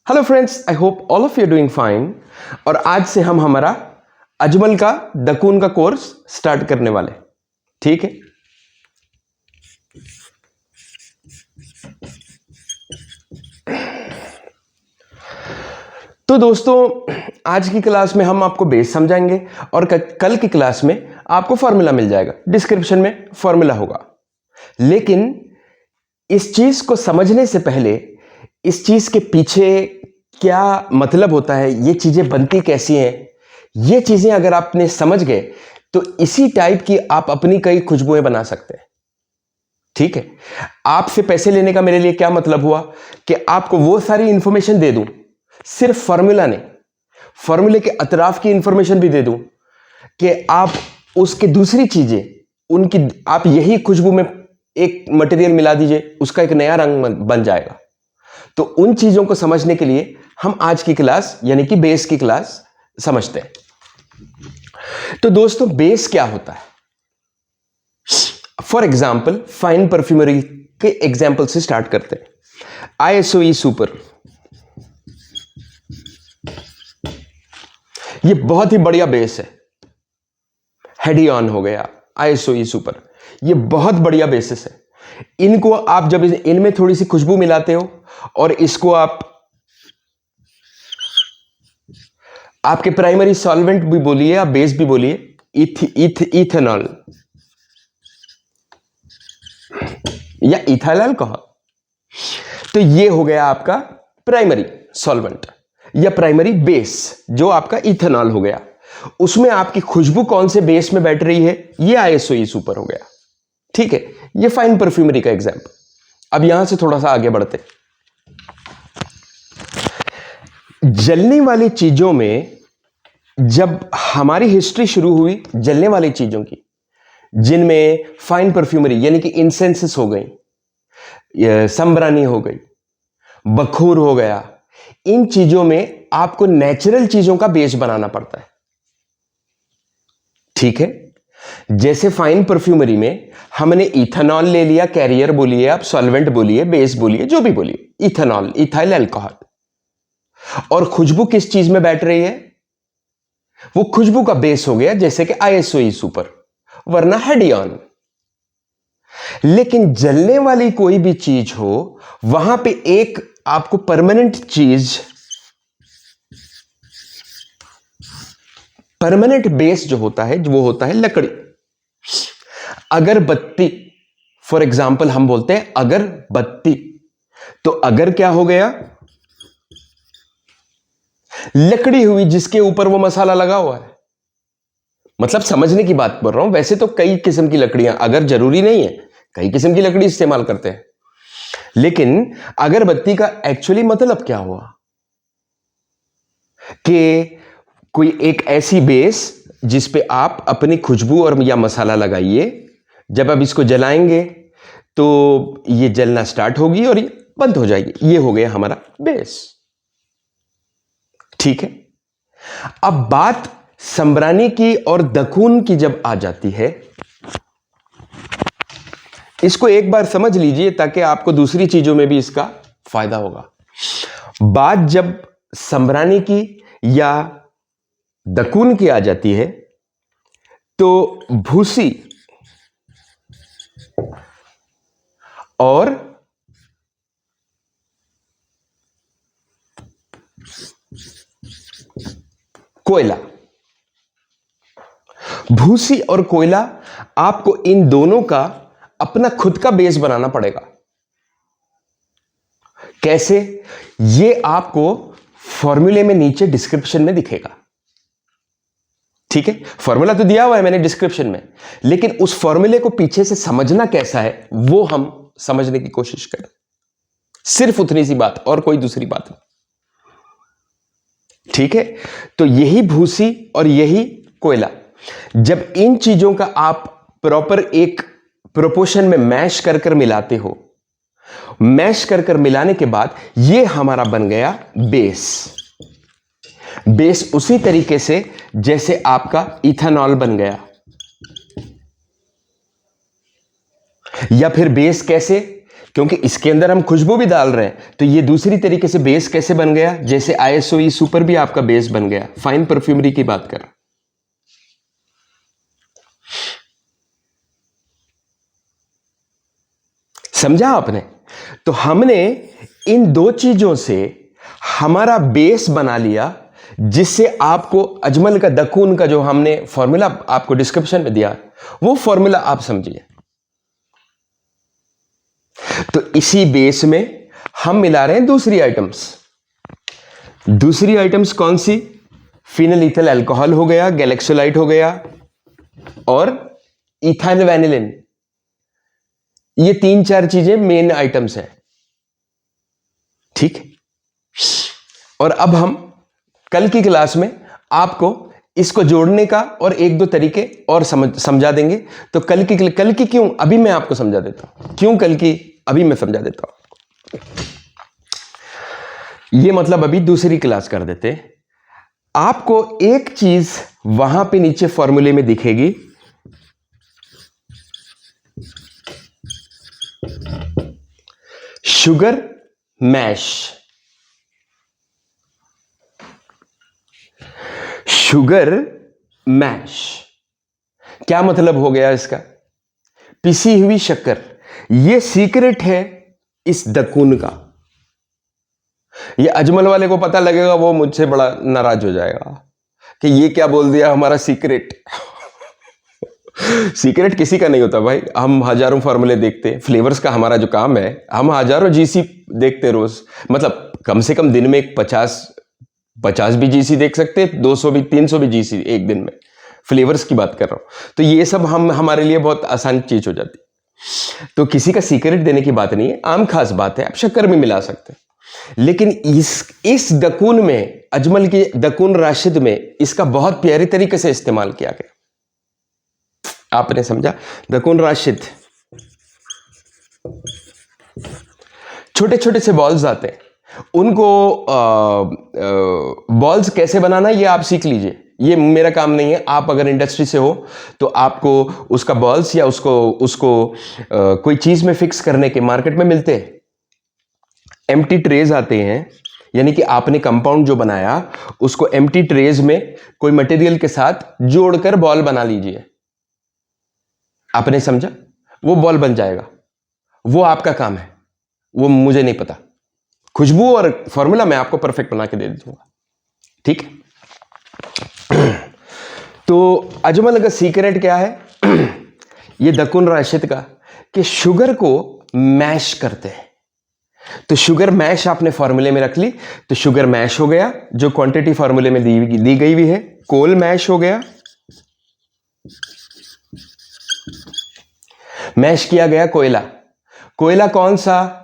Hello friends, I hope all of you doing fine. और आज से हम हमारा अजमल का दकून का कोर्स स्टार्ट करने वाले। ठीक है, तो दोस्तों आज की क्लास में हम आपको बेस समझाएंगे और कल की क्लास में आपको फॉर्मूला मिल जाएगा। डिस्क्रिप्शन में फॉर्मूला होगा। लेकिन इस चीज को समझने से पहले इस चीज के पीछे क्या मतलब होता है, ये चीजें बनती कैसी हैं, ये चीजें अगर आपने समझ गए तो इसी टाइप की आप अपनी कई खुशबुएं बना सकते हैं। ठीक है, आपसे पैसे लेने का मेरे लिए क्या मतलब हुआ कि आपको वो सारी इंफॉर्मेशन दे दूं, सिर्फ फॉर्मूला नहीं, फॉर्मूले के अतराफ की इंफॉर्मेशन भी दे दूं कि आप उसके दूसरी चीजें उनकी आप यही खुशबू में एक मटेरियल मिला दीजिए, उसका एक नया रंग बन जाएगा। तो उन चीजों को समझने के लिए हम आज की क्लास यानी कि बेस की क्लास समझते हैं। तो दोस्तों बेस क्या होता है? फॉर एग्जाम्पल फाइन परफ्यूमरी के एग्जाम्पल से स्टार्ट करते हैं। आईएसओई सुपर, ये बहुत ही बढ़िया बेस है। हेडियन हो गया, आईएसओई सुपर, ये बहुत बढ़िया बेसिस है। इनको आप जब इनमें थोड़ी सी खुशबू मिलाते हो और इसको आपके प्राइमरी सॉल्वेंट भी बोलिए या बेस भी बोलिए, इथेनॉल या इथाइल कहो, तो ये हो गया आपका प्राइमरी सॉल्वेंट या प्राइमरी बेस, जो आपका इथेनॉल हो गया। उसमें आपकी खुशबू कौन से बेस में बैठ रही है, ये आईएसओई सुपर हो गया। ठीक है, ये फाइन परफ्यूमरी का एग्जाम्पल। अब यहां से थोड़ा सा आगे बढ़ते। जलने वाली चीजों में जब हमारी हिस्ट्री शुरू हुई, जलने वाली चीजों की, जिनमें फाइन परफ्यूमरी यानी कि इंसेंसेस हो गई, संबरानी हो गई, बखूर हो गया, इन चीजों में आपको नेचुरल चीजों का बेस बनाना पड़ता है। ठीक है, जैसे फाइन परफ्यूमरी में हमने इथेनॉल ले लिया, कैरियर बोलिए आप, सॉल्वेंट बोलिए, बेस बोलिए, जो भी बोलिए, इथेनॉल, इथाइल अल्कोहल, और खुशबू किस चीज में बैठ रही है, वो खुशबू का बेस हो गया, जैसे कि आईएसओई सुपर वरना हेडियन। लेकिन जलने वाली कोई भी चीज हो, वहां पे एक आपको परमानेंट चीज, परमानेंट बेस जो होता है वो होता है लकड़ी। अगरबत्ती, फॉर एग्जाम्पल हम बोलते हैं अगरबत्ती, तो अगर क्या हो गया, लकड़ी हुई जिसके ऊपर वो मसाला लगा हुआ है। मतलब समझने की बात बोल रहा हूं। वैसे तो कई किस्म की लकड़ियां, अगर जरूरी नहीं है, कई किस्म की लकड़ी इस्तेमाल करते हैं, लेकिन अगरबत्ती का एक्चुअली मतलब क्या हुआ कि कोई एक ऐसी बेस जिस पे आप अपनी खुशबू और या मसाला लगाइए, जब आप इसको जलाएंगे तो ये जलना स्टार्ट होगी और ये बंद हो जाएगी। ये हो गया हमारा बेस। ठीक है, अब बात संबरानी की और दकून की जब आ जाती है, इसको एक बार समझ लीजिए ताकि आपको दूसरी चीजों में भी इसका फायदा होगा। बात जब संबरानी की या दकून की आ जाती है तो भूसी और कोयला, भूसी और कोयला, आपको इन दोनों का अपना खुद का बेस बनाना पड़ेगा। कैसे, ये आपको फॉर्मूले में नीचे डिस्क्रिप्शन में दिखेगा। ठीक है, फॉर्मूला तो दिया हुआ है मैंने डिस्क्रिप्शन में, लेकिन उस फॉर्मूले को पीछे से समझना कैसा है वो हम समझने की कोशिश करें। सिर्फ उतनी सी बात, और कोई दूसरी बात नहीं। ठीक है, तो यही भूसी और यही कोयला, जब इन चीजों का आप प्रॉपर एक प्रोपोर्शन में मैश कर मिलाते हो, मैश कर मिलाने के बाद ये हमारा बन गया बेस। बेस उसी तरीके से जैसे आपका इथेनॉल बन गया, या फिर बेस कैसे, क्योंकि इसके अंदर हम खुशबू भी डाल रहे हैं, तो ये दूसरी तरीके से बेस कैसे बन गया, जैसे ISO सुपर भी आपका बेस बन गया। फाइन परफ्यूमरी की बात कर, समझा आपने? तो हमने इन दो चीजों से हमारा बेस बना लिया, जिससे आपको अजमल का दकून का जो हमने फॉर्मूला आपको डिस्क्रिप्शन में दिया, वो फॉर्मूला आप समझिए। तो इसी बेस में हम मिला रहे हैं दूसरी आइटम्स। दूसरी आइटम्स कौन सी? फिनल इथल अल्कोहल हो गया, गैलेक्सोलाइट हो गया और इथाइल वैनिलिन। ये 3-4 चीजें मेन आइटम्स हैं, ठीक। और अब हम कल की क्लास में आपको इसको जोड़ने का और 1-2 तरीके और समझा देंगे। तो कल की क्यों अभी मैं आपको समझा देता हूं, क्यों कल की अभी मैं समझा देता हूं। ये मतलब अभी दूसरी क्लास कर देते। आपको एक चीज वहां पे नीचे फॉर्मूले में दिखेगी, शुगर मैश। शुगर मैश क्या मतलब हो गया इसका? पिसी हुई शक्कर। यह सीक्रेट है इस दकून का। ये अजमल वाले को पता लगेगा, वो मुझसे बड़ा नाराज हो जाएगा कि ये क्या बोल दिया हमारा सीक्रेट। सीक्रेट किसी का नहीं होता भाई। हम हजारों फार्मूले देखते, फ्लेवर्स का हमारा जो काम है, हम हजारों जीसी देखते रोज। मतलब कम से कम दिन में 50 भी जीसी देख सकते, 200 भी, 300 भी जीसी एक दिन में। फ्लेवर्स की बात कर रहा हूं। तो ये सब हमारे लिए बहुत आसान चीज हो जाती। तो किसी का सीक्रेट देने की बात नहीं है, आम खास बात है। आप शक्कर में मिला सकते हैं, लेकिन इस दकून में, अजमल के दकून राशिद में, इसका बहुत प्यारे तरीके से इस्तेमाल किया गया। आपने समझा? दकून राशिद, छोटे छोटे से बॉल्स आते हैं, उनको बॉल्स कैसे बनाना ये आप सीख लीजिए। ये मेरा काम नहीं है। आप अगर इंडस्ट्री से हो तो आपको उसका बॉल्स या उसको कोई चीज में फिक्स करने के मार्केट में मिलते हैं। एम्प्टी ट्रेज आते हैं, यानी कि आपने कंपाउंड जो बनाया उसको एम्प्टी ट्रेज में कोई मटेरियल के साथ जोड़कर बॉल बना लीजिए। आपने समझा? वो बॉल बन जाएगा। वो आपका काम है, वो मुझे नहीं पता। खुशबू और फॉर्मूला मैं आपको परफेक्ट बना के दे दूंगा, ठीक। तो अजमल का सीक्रेट क्या है? ये दकुन राशिद का, कि शुगर को मैश करते हैं। तो शुगर मैश आपने फॉर्मूले में रख ली, तो शुगर मैश हो गया, जो क्वांटिटी फॉर्मूले में दी गई हुई है। कोल मैश हो गया, मैश किया गया कोयला। कोयला कौन सा?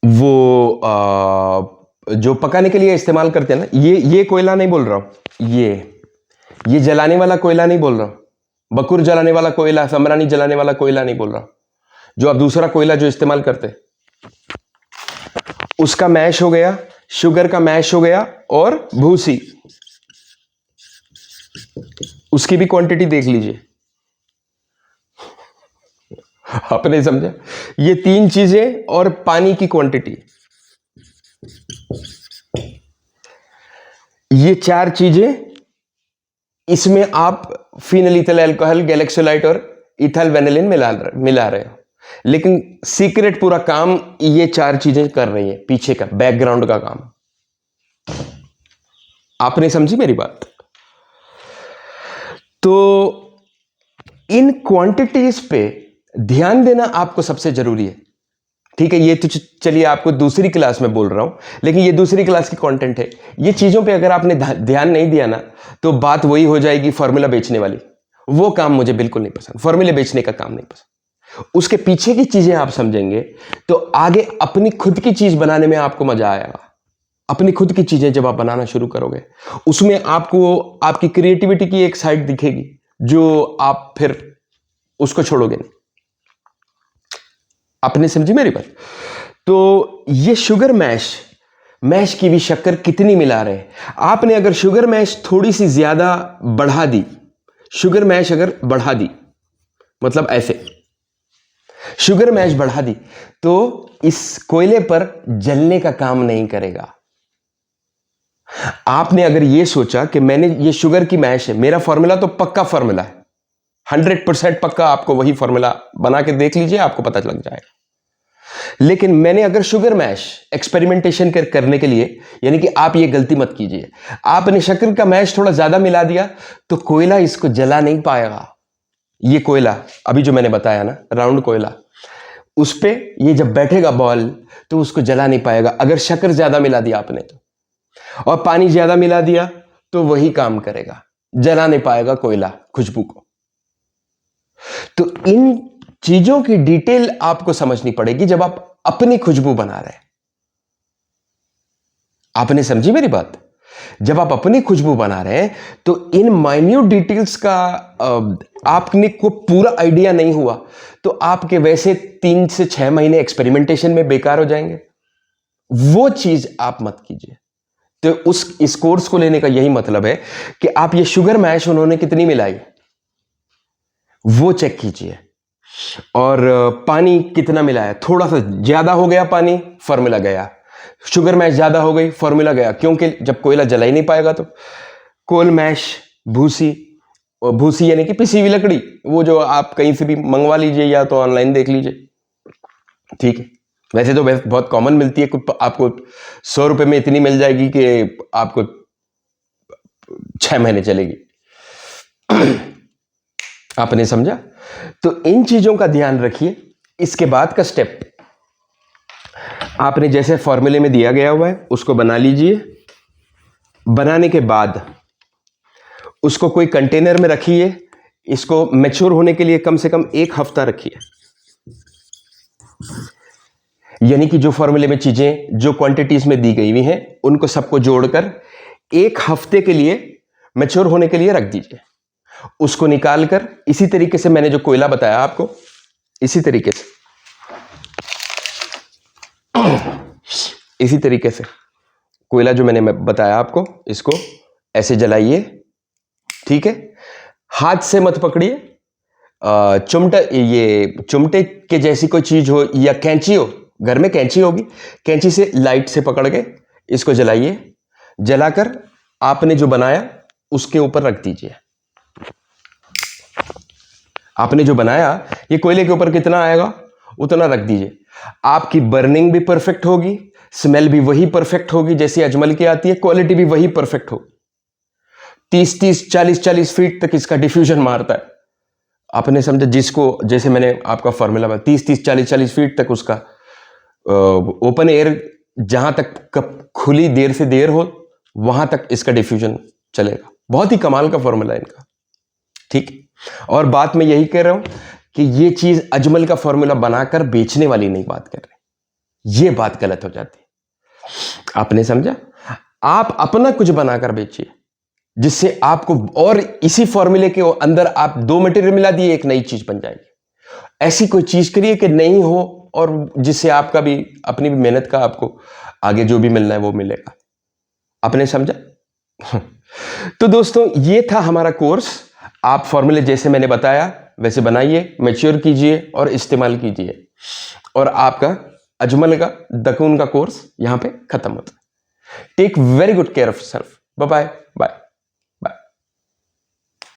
वो जो पकाने के लिए इस्तेमाल करते हैं ना, ये कोयला नहीं बोल रहा हूं, ये जलाने वाला कोयला नहीं बोल रहा हूं, बकुर जलाने वाला कोयला, समरानी जलाने वाला कोयला नहीं बोल रहा हूं। जो आप दूसरा कोयला जो इस्तेमाल करते, उसका मैश हो गया, शुगर का मैश हो गया, और भूसी, उसकी भी क्वांटिटी देख लीजिए। आपने समझा? ये 3 चीजें और पानी की क्वांटिटी, ये 4 चीजें। इसमें आप फिनल इथल अल्कोहल, गैलेक्सोलाइट और इथाइल वैनिलिन मिला रहे हो, लेकिन सीक्रेट पूरा काम ये 4 चीजें कर रही है, पीछे का बैकग्राउंड का काम। आपने समझी मेरी बात? तो इन क्वांटिटीज पे ध्यान देना आपको सबसे जरूरी है, ठीक है। ये तो चलिए आपको दूसरी क्लास में बोल रहा हूं, लेकिन ये दूसरी क्लास की कंटेंट है। ये चीजों पे अगर आपने ध्यान नहीं दिया ना, तो बात वही हो जाएगी फॉर्मूला बेचने वाली। वो काम मुझे बिल्कुल नहीं पसंद, फॉर्मूले बेचने का काम नहीं पसंद। उसके पीछे की चीजें आप समझेंगे तो आगे अपनी खुद की चीज बनाने में आपको मजा आएगा। अपनी खुद की चीजें जब आप बनाना शुरू करोगे, उसमें आपको आपकी क्रिएटिविटी की एक साइड दिखेगी, जो आप फिर उसको छोड़ोगे नहीं। आपने समझी मेरी बात? तो ये शुगर मैश की भी शक्कर कितनी मिला रहे हैं। आपने अगर शुगर मैश थोड़ी सी ज्यादा बढ़ा दी, शुगर मैश अगर बढ़ा दी, मतलब ऐसे, शुगर मैश बढ़ा दी तो इस कोयले पर जलने का काम नहीं करेगा। आपने अगर ये सोचा कि मैंने ये शुगर की मैश है, मेरा फॉर्मूला तो पक्का फॉर्मूला है, 100% पक्का, आपको वही फॉर्मूला बना के देख लीजिए, आपको पता लग जाएगा। लेकिन मैंने अगर शुगर मैश एक्सपेरिमेंटेशन करने के लिए, यानी कि आप ये गलती मत कीजिए, आपने शक्कर का मैश थोड़ा ज्यादा मिला दिया तो कोयला इसको जला नहीं पाएगा। ये कोयला अभी जो मैंने बताया ना, राउंड कोयला, उस पे ये जब बैठेगा बॉल तो उसको जला नहीं पाएगा। अगर शक्कर ज्यादा मिला दिया आपने तो, और पानी ज्यादा मिला दिया तो वही काम करेगा, जला नहीं पाएगा कोयला खुशबू को। तो इन चीजों की डिटेल आपको समझनी पड़ेगी जब आप अपनी खुशबू बना रहे हैं। आपने समझी मेरी बात? जब आप अपनी खुशबू बना रहे हैं तो इन माइन्यूट डिटेल्स का आपने को पूरा आइडिया नहीं हुआ तो आपके वैसे 3 से 6 महीने एक्सपेरिमेंटेशन में बेकार हो जाएंगे। वो चीज आप मत कीजिए। तो इस कोर्स को लेने का यही मतलब है कि आप ये शुगर मैश उन्होंने कितनी मिलाई वो चेक कीजिए, और पानी कितना मिलाया, थोड़ा सा ज्यादा हो गया पानी, फॉर्मूला गया। शुगर मैश ज्यादा हो गई, फॉर्मूला गया, क्योंकि जब कोयला जला ही नहीं पाएगा तो। कोल मैश, भूसी, और भूसी यानी कि पिसी हुई लकड़ी, वो जो आप कहीं से भी मंगवा लीजिए या तो ऑनलाइन देख लीजिए, ठीक है। वैसे तो बहुत कॉमन मिलती है, आपको 100 रुपए में इतनी मिल जाएगी कि आपको 6 महीने चलेगी। आपने समझा? तो इन चीजों का ध्यान रखिए। इसके बाद का स्टेप, आपने जैसे फॉर्मूले में दिया गया हुआ है उसको बना लीजिए। बनाने के बाद उसको कोई कंटेनर में रखिए। इसको मैच्योर होने के लिए कम से कम 1 हफ्ता रखिए। यानी कि जो फॉर्मूले में चीजें जो क्वांटिटीज में दी गई हुई हैं उनको सबको जोड़कर 1 हफ्ते के लिए मैच्योर होने के लिए रख दीजिए। उसको निकालकर इसी तरीके से, मैंने जो कोयला बताया आपको, इसी तरीके से कोयला जो मैंने बताया आपको, इसको ऐसे जलाइए, ठीक है। हाथ से मत पकड़िए, चिमटे के जैसी कोई चीज हो या कैंची हो, घर में कैंची होगी, कैंची से लाइट से पकड़ के इसको जलाइए। जलाकर आपने जो बनाया उसके ऊपर रख दीजिए। आपने जो बनाया ये कोयले के ऊपर कितना आएगा उतना रख दीजिए। आपकी बर्निंग भी परफेक्ट होगी, स्मेल भी वही परफेक्ट होगी जैसी अजमल की आती है, क्वालिटी भी वही परफेक्ट होगी। 30-30, 40-40 फीट तक इसका डिफ्यूजन मारता है। आपने समझा? जिसको जैसे मैंने आपका फॉर्मूला बताया, 30-30, 40-40 फीट तक उसका ओपन एयर, जहां तक खुली देर से देर हो वहां तक इसका डिफ्यूजन चलेगा। बहुत ही कमाल का फॉर्मूला है इनका, ठीक। और बात मैं यही कह रहा हूं कि ये चीज अजमल का फॉर्मूला बनाकर बेचने वाली नहीं बात कर रहे, ये बात गलत हो जाती है। आपने समझा? आप अपना कुछ बनाकर बेचिए जिससे आपको, और इसी फॉर्मूले के अंदर आप 2 मटेरियल मिला दिए, एक नई चीज बन जाएगी। ऐसी कोई चीज करिए कि नहीं हो और जिससे आपका भी, अपनी भी मेहनत का आपको आगे जो भी मिलना है वो मिलेगा। आपने समझा? तो दोस्तों ये था हमारा कोर्स। आप फॉर्मूले जैसे मैंने बताया वैसे बनाइए, मैच्योर कीजिए और इस्तेमाल कीजिए, और आपका अजमल का दकून का कोर्स यहां पे खत्म होता है। Take very good care of self. Bye bye.